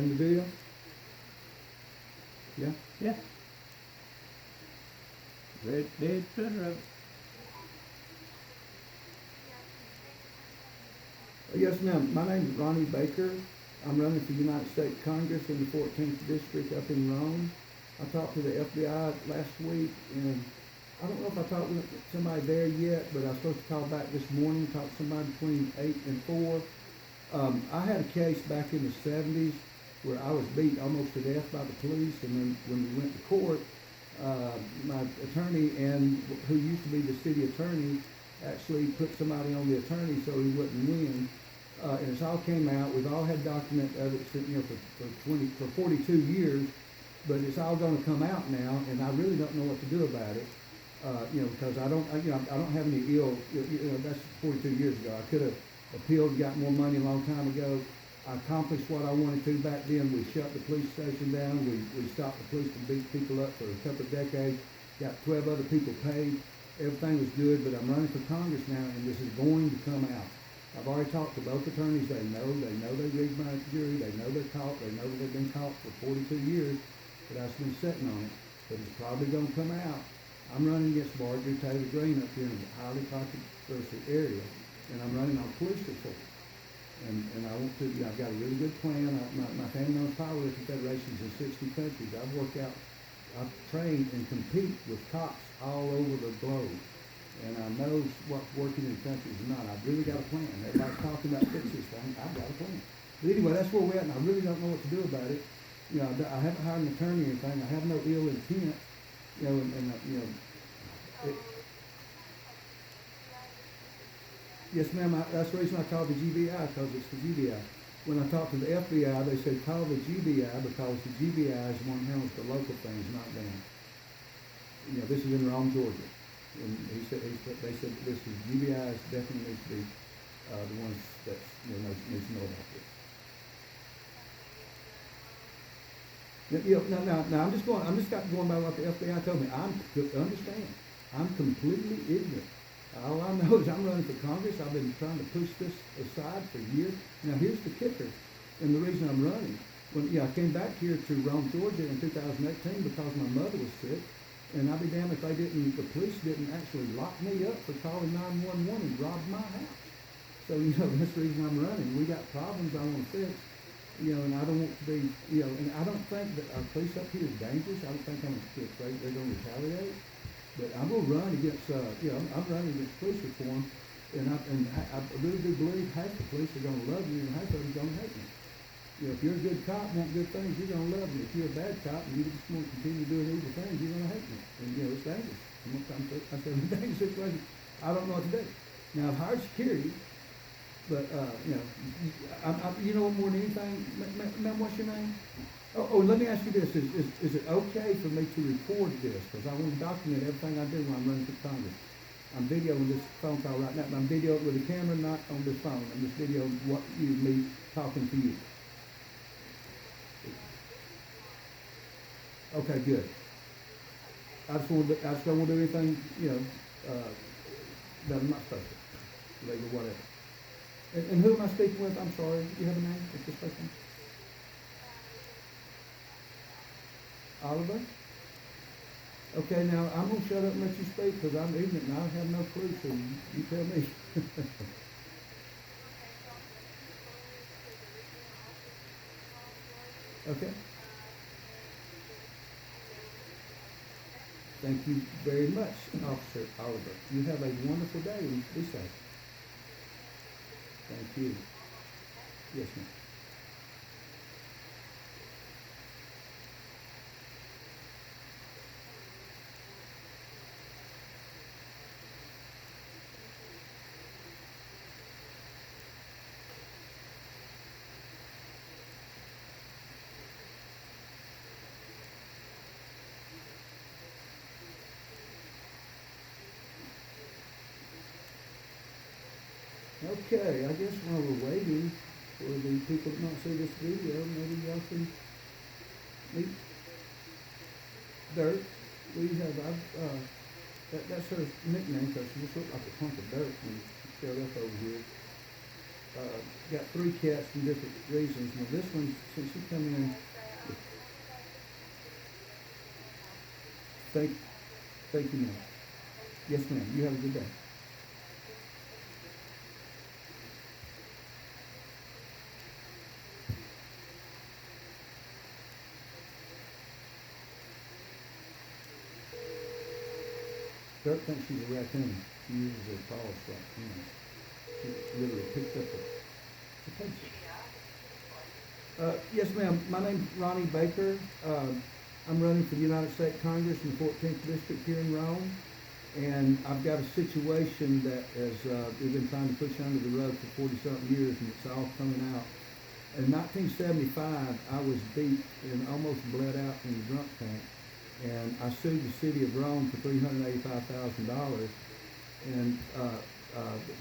Running the video? Yeah? Yeah. Dead center of it. Yes, ma'am. My name is Ronnie Baker. I'm running for United States Congress in the 14th District up in Rome. I talked to the FBI last week, and I don't know if I talked with somebody there yet, but I was supposed to call back this morning, talk to somebody between 8 and 4. I had a case back in the 70s where I was beat almost to death by the police, and then when we went to court, my attorney and who used to be the city attorney actually put somebody on the attorney so he wouldn't win. And it's all came out. We've all had document of it, for 42 years, but it's all going to come out now, and I really don't know what to do about it. Because I don't have any ill. That's 42 years ago. I could have appealed and got more money a long time ago. I accomplished what I wanted to back then. We shut the police station down. We stopped the police from beating people up for a couple of decades. Got 12 other people paid. Everything was good, but I'm running for Congress now, and this is going to come out. I've already talked to both attorneys. They know they read my jury. They know they're caught. They know they've been caught for 42 years, but I've been sitting on it. But it's probably going to come out. I'm running against Marjorie Taylor Greene up here in a highly controversial area, and I'm running on police reform. And I want to, I've got a really good plan. My family owns powerlifting federations in 60 countries. I've trained and compete with cops all over the globe. And I know what's working in countries and not. I've really got a plan. Everybody's talking about fix this thing. I've got a plan. But anyway, that's where we're at, and I really don't know what to do about it. I haven't hired an attorney or anything. I have no ill intent. Yes, ma'am. That's the reason I called the GBI, because it's the GBI. When I talked to the FBI, they said call the GBI because the GBI is the one who handles the local things, not them. This is in Rome, Georgia. And they said this is GBI definitely needs to be the ones that needs to know about this. Now I'm just going by what the FBI told me. I'm completely ignorant. All I know is I'm running for Congress. I've been trying to push this aside for years. Now here's the kicker, and the reason I'm running. I came back here to Rome, Georgia in 2018 because my mother was sick. And I'll be damned if the police didn't actually lock me up for calling 911 and robbed my house. So, that's the reason I'm running. We got problems I want to fix, and I don't want to be, and I don't think that our police up here is dangerous. I don't think I'm afraid they're going to retaliate. But I'm going to run against, I'm running against police reform, and I really do believe half the police are going to love you and half of them are going to hate you. If you're a good cop and want good things, you're going to love me. If you're a bad cop and you just want to continue doing evil things, you're going to hate me. And, it's dangerous. I said, in a dangerous situation, I don't know what to do. Now, I've hired security, but, more than anything, ma'am, what's your name? Let me ask you this. Is it okay for me to record this? Because I want to document everything I do when I'm running for Congress. I'm videoing this phone call right now, but I'm videoing with a camera, not on this phone. I'm just videoing me talking to you. Okay, good. I just don't want to do anything, that I'm not supposed to. Legal, whatever. And who am I speaking with? I'm sorry. Do you have a name? What's this person? Oliver? Okay, now I'm going to shut up and let you speak because I'm ignorant and I have no clue, so you tell me. Okay. Thank you very much, Officer Oliver. You have a wonderful day and be safe. Thank you. Yes, ma'am. Okay, I guess while we're waiting for the people that don't see this video, maybe y'all can meet Dirt. We have, that's her nickname because she just looked like a hunk of dirt when she showed up over here. got 3 cats for different reasons. Now this one, since she come in, thank, thank you, ma'am. Yes, ma'am. You have a good day. Dirk thinks she's a raccoon. She uses her paws like, she literally picked up a pencil. Yes, ma'am. My name's Ronnie Baker. I'm running for the United States Congress in the 14th District here in Rome. And I've got a situation that has, we've been trying to push under the rug for 40-something years, and it's all coming out. In 1975, I was beat and almost bled out in the drunk tank. And I sued the city of Rome for $385,000. And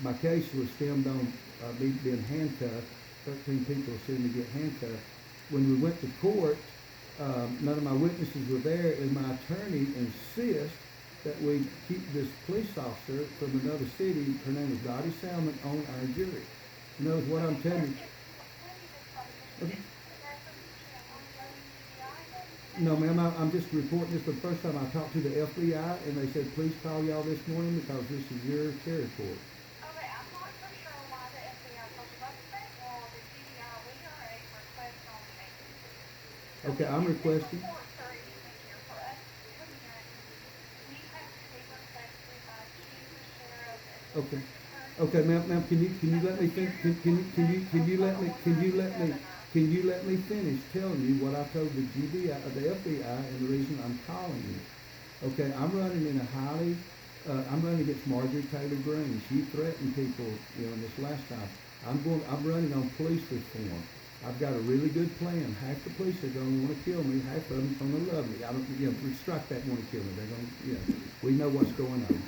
my case was stemmed on me being handcuffed. 13 people sued me to get handcuffed. When we went to court, none of my witnesses were there, and my attorney insists that we keep this police officer from another city, her name is Dottie Salmon, on our jury. You know what I'm telling you? Okay. No, ma'am, I'm just reporting this for the first time. I talked to the FBI, and they said, please call y'all this morning because this is your territory. Okay, I'm not for sure why the FBI told you about the federal or the GBI. We are a request on the agency. Okay, I'm requesting. Report, sir, isn't here for us to come in. We have to be requested by chief, the sheriff, and Okay. attorney. Okay, ma'am, can you let me finish? Can you let me finish telling you what I told the GBI, the FBI, and the reason I'm calling you? Okay, I'm running in a highly, I'm running against Marjorie Taylor Greene. She threatened people, in this last time. I'm running on police reform. I've got a really good plan. Half the police are going to want to kill me. Half of them are going to love me. I don't, we strike that want to kill me. They're going to, we know what's going on.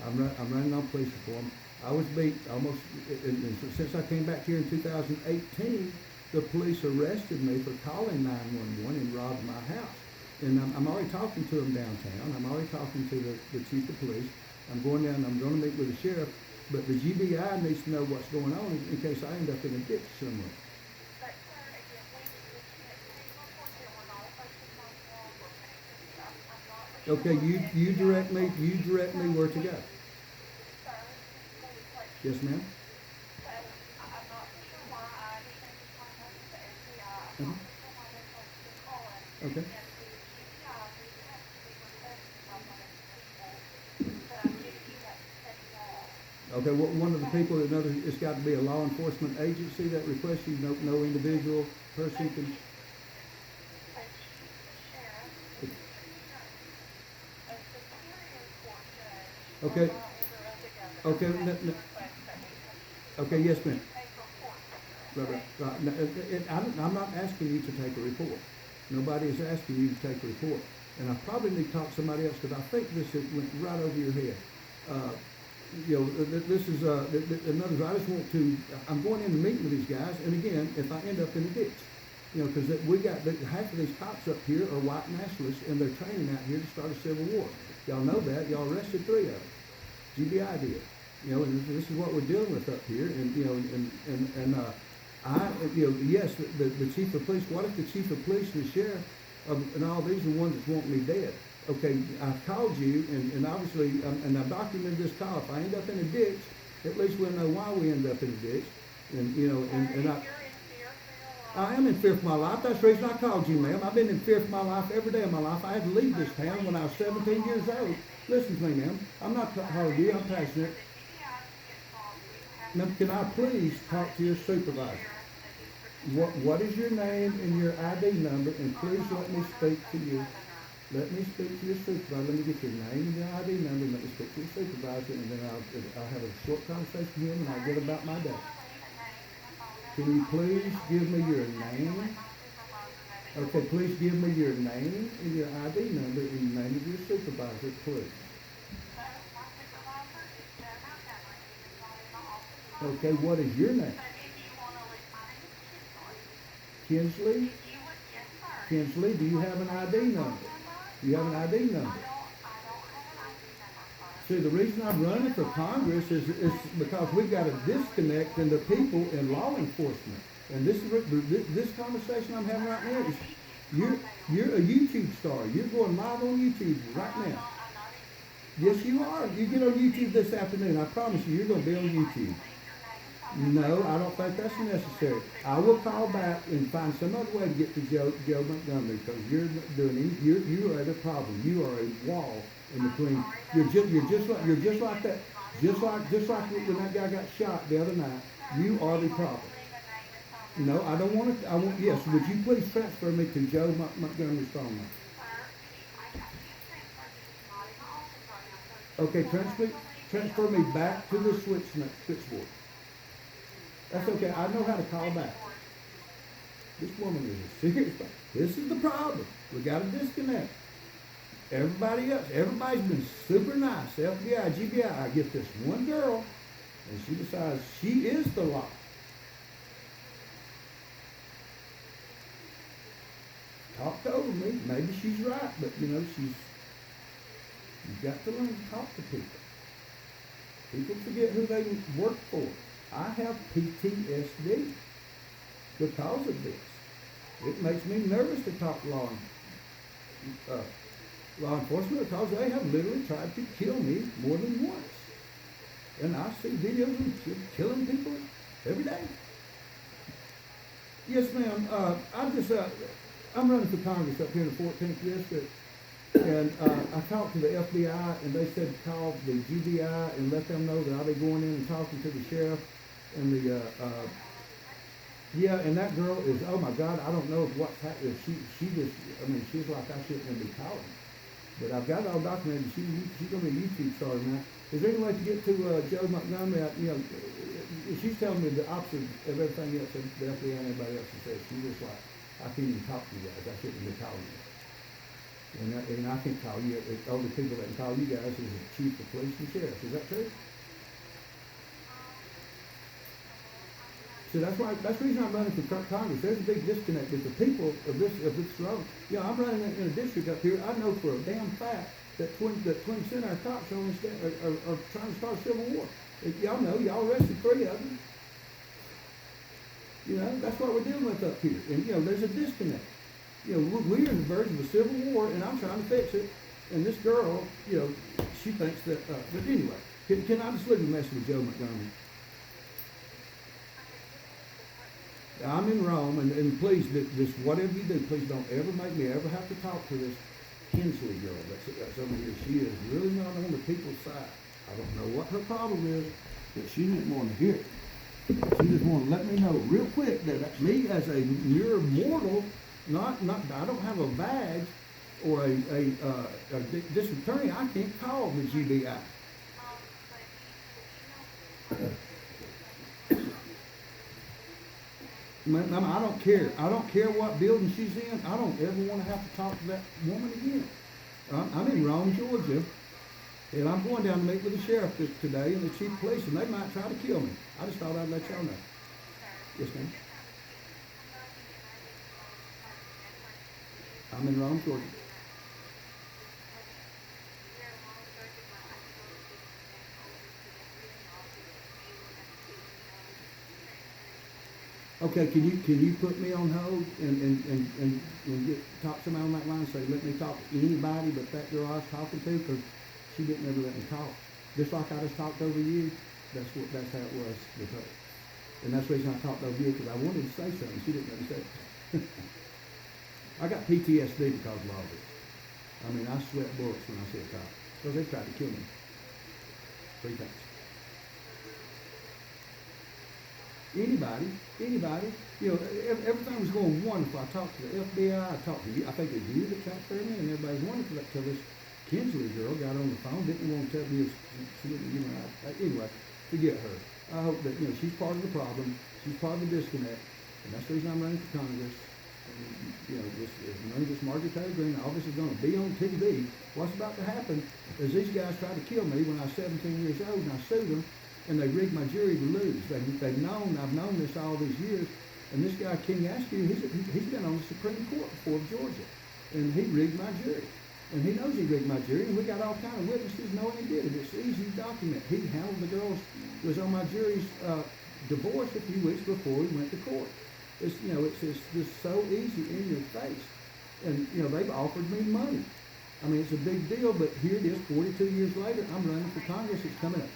I'm running on police reform. I was beat almost, and since I came back here in 2018, the police arrested me for calling 911 and robbed my house. And I'm already talking to them downtown. I'm already talking to the chief of police. I'm going down, I'm going to meet with the sheriff. But the GBI needs to know what's going on in case I end up in a ditch somewhere. But, sir, again, we can't take reports that we're not a first responsible. We're paying I'm not for sure Okay, why the you FBI direct me, told you direct me where to go. Sir, please, like, Yes, ma'am? so I'm not for sure why I understand you're trying to help the FBI. I'm not for sure why they told you to call it. Okay. And the GBI, we have to be requested by one of the people. But I'm giving you that state law. Okay, one of the people, it's got to be a law enforcement agency that requests you, no individual person can. A chief, the sheriff, the district attorney, a superior court judge, Okay. or by order of the governor, Okay, has no, no. request that we come Okay, yes, ma'am. take reports of Right, yours. right, right. No, I'm not asking you to take a report. Nobody is asking you to take a report. And I probably need to talk to somebody else because I think this went right over your head. This is, in other words, I just want to, I'm going in to meet with these guys, and again, if I end up in a ditch, because we got, half of these cops up here are white nationalists, and they're training out here to start a civil war. Y'all know that. Y'all arrested 3 of them. GBI did. And this is what we're dealing with up here, and, yes, the chief of police, what if the chief of police and the sheriff, and all these are the ones that want me dead? Okay, I've called you, and obviously, and I've documented this call. If I end up in a ditch, at least we'll know why we end up in a ditch. And, Sir, if you're in fear for your life, I am in fear for my life. That's the reason I called you, ma'am. I've been in fear for my life every day of my life. I had to leave this town when I was 17 years old. Listen to me, ma'am. I'm not hard to you. I'm passionate. Ma'am, can I please talk to your supervisor? What is your name and your ID number, and please let me speak to you. Let me speak to your supervisor. Let me get your name and your ID number, and let me speak to your supervisor, and then I'll have a short conversation with him, and I'll get about my day. Can you please give me your name? Okay, please give me your name and your ID number and the name of your supervisor, please. Okay, what is your name? Kinsley? Kinsley, do you have an ID number? Do you have an ID number? I don't have an ID number, sir. See, the reason I'm running for Congress is because we've got a disconnect in the people in law enforcement. And this conversation I'm having right now is, you're a YouTube star. You're going live on YouTube right now. I'm not Yes, you are. You get on YouTube this afternoon. I promise you, you're going to be on YouTube. No, I don't think that's necessary. I will call back and find some other way to get to Joe Montgomery, because you're not doing any. You are the problem. You are a wall in between. You're just like that. Just like when that guy got shot the other night. You are the problem. No, I don't want to. I want. Yes, would you please transfer me to Joe Montgomery's phone line? Okay, transfer me back to the switchboard. That's okay. I know how to call back. This woman is a serious problem. This is the problem. We got a disconnect. Everybody's been super nice. FBI, GBI. I get this one girl, and she decides she is the law. Talked over me. Maybe she's right, but you've got to learn to talk to people. People forget who they work for. I have PTSD because of this. It makes me nervous to talk law enforcement, because they have literally tried to kill me more than once. And I see videos of them killing people every day. Yes, ma'am. I'm running for Congress up here in the 14th district. And I talked to the FBI, and they said call the GBI and let them know that I'll be going in and talking to the sheriff and and that girl is, oh my God, I don't know what's happening. She's like, I shouldn't be calling. But I've got it all documented. She's going to be a YouTube star now. Is there any way to get to Joe Montgomery? She's telling me the opposite of everything else that the FBI and everybody else has said. She's just like, I can't even talk to you guys. I shouldn't be calling you. And I can call you. All the people that can call you guys is the chief of police and sheriff. Is that true? So that's the reason I'm running for Congress. There's a big disconnect with the people of this road. I'm running in a district up here. I know for a damn fact that Twin Center cops are trying to start a civil war. Y'all know, y'all arrested 3 of them. That's what we're dealing with up here. And there's a disconnect. We're on the verge of a civil war, and I'm trying to fix it. And this girl, she thinks that. But anyway, can I just leave a message with Joe Montgomery? I'm in Rome, and please, this whatever you do, please don't ever make me ever have to talk to this Kinsley girl that's over here. She is really not on the people's side. I don't know what her problem is, but she didn't want to hear it. She just wanted to let me know real quick that me as a mere mortal, not I don't have a badge or a district attorney, I can't call the GBI. I don't care. I don't care what building she's in. I don't ever want to have to talk to that woman again. I'm in Rome, Georgia, and I'm going down to meet with the sheriff today and the chief of police, and they might try to kill me. I just thought I'd let y'all know. Yes, ma'am. I'm in Rome, Georgia. Okay, can you put me on hold and talk to somebody on that line and say, let me talk to anybody but that girl I was talking to, because she didn't ever let me talk. Just like I just talked over you, that's how it was with her. And that's the reason I talked over you, because I wanted to say something. She didn't let me say it. I got PTSD because of all this. I sweat bullets when I see a cop. Because they tried to kill me 3 times. Anybody, everything was going wonderful. I talked to the FBI, I talked to you, I think it was you that transferred me, and everybody's wonderful until this Kinsley girl got on the phone, didn't want to tell me, she didn't, anyway, forget her. I hope that, she's part of the problem, she's part of the disconnect, and that's the reason I'm running for Congress. This Margaret Taylor Greene, all this is going to be on TV. What's about to happen is these guys tried to kill me when I was 17 years old, and I sued them, and they rigged my jury to lose. I've known this all these years, and this guy, King Askew, he's been on the Supreme Court before Georgia, and he rigged my jury. And he knows he rigged my jury, and we got all kind of witnesses knowing he did it. It's easy to document. He handled the girls, was on my jury's divorce a few weeks before we went to court. It's, you know, it's just so easy in your face. And, you know, they've offered me money. I mean, it's a big deal, but here it is, 42 years later, I'm running for Congress. It's coming up.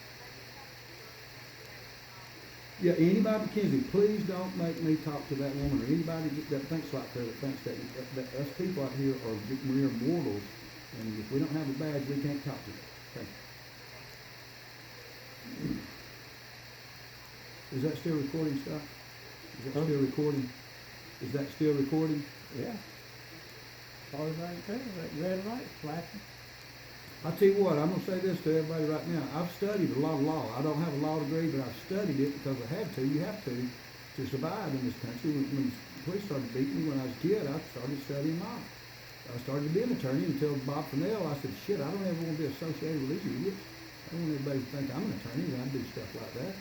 Yeah, anybody, Mackenzie, please don't make me talk to that woman or anybody that thinks like her, that thinks that us people out here are mere mortals, and if we don't have a badge, we can't talk to you. Thank you. Is that still recording, Scott? Is that still recording? Is that still recording? Yeah. All right there, that red light flashing. I'll tell you what, I'm going to say this to everybody right now. I've studied a lot of law. I don't have a law degree, but I've studied it because I had to. You have to survive in this country. When the police started beating me when I was a kid, I started studying law. I started to be an attorney until Bob Finnel, I said, shit, I don't ever want to be associated with these idiots. I don't want everybody to think I'm an attorney and I do stuff like that.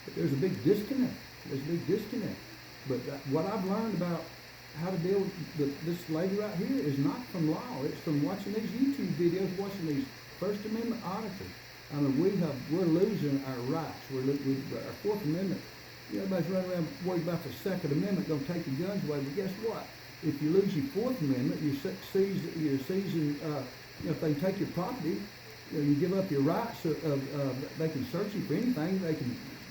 But there's a big disconnect. There's a big disconnect. But what I've learned about how to deal with this lady right here is not from law. It's from watching these YouTube videos, watching these First Amendment auditors. I mean, we're losing our rights. Our Fourth Amendment. You know, everybody's running around worried about the Second Amendment going to take your guns away. But guess what? If you lose your Fourth Amendment, you're seizing. If they take your property, you know, you give up your rights. They can search you for anything.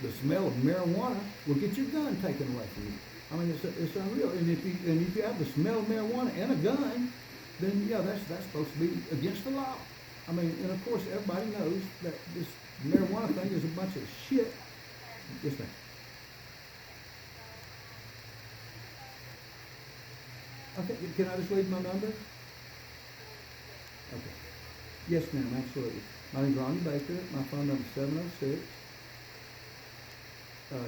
The smell of marijuana will get your gun taken away from you. I mean, it's unreal. And if you have the smell of marijuana and a gun, then yeah, that's supposed to be against the law. I mean, and of course everybody knows that this marijuana thing is a bunch of shit. Yes, ma'am. Okay, can I just leave my number? Okay. Yes, ma'am, absolutely. My name's Ronnie Baker. My phone number is 706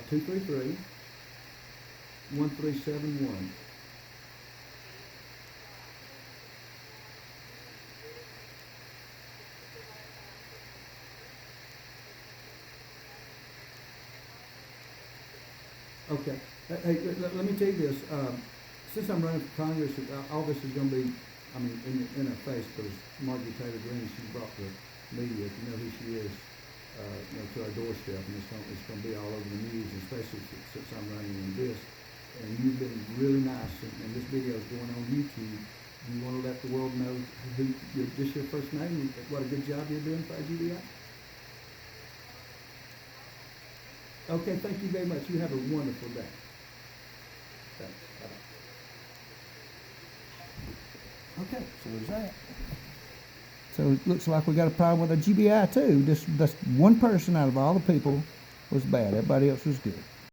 233 1371. Okay. Hey, let me tell you this. Since I'm running for Congress, all this is going to be, I mean, in her face, because Marjorie Taylor Greene, she brought the media, if you know who she is, you know, to our doorstep, and it's going to be all over the news, especially since I'm running in this. And you've been really nice, and this video is going on YouTube. You want to let the world know just your first name, what a good job you're doing for GBI? Okay, thank you very much. You have a wonderful day. Thanks. Bye-bye. Okay, so there's that. So it looks like we got a problem with our GBI too. Just one person out of all the people was bad. Everybody else was good.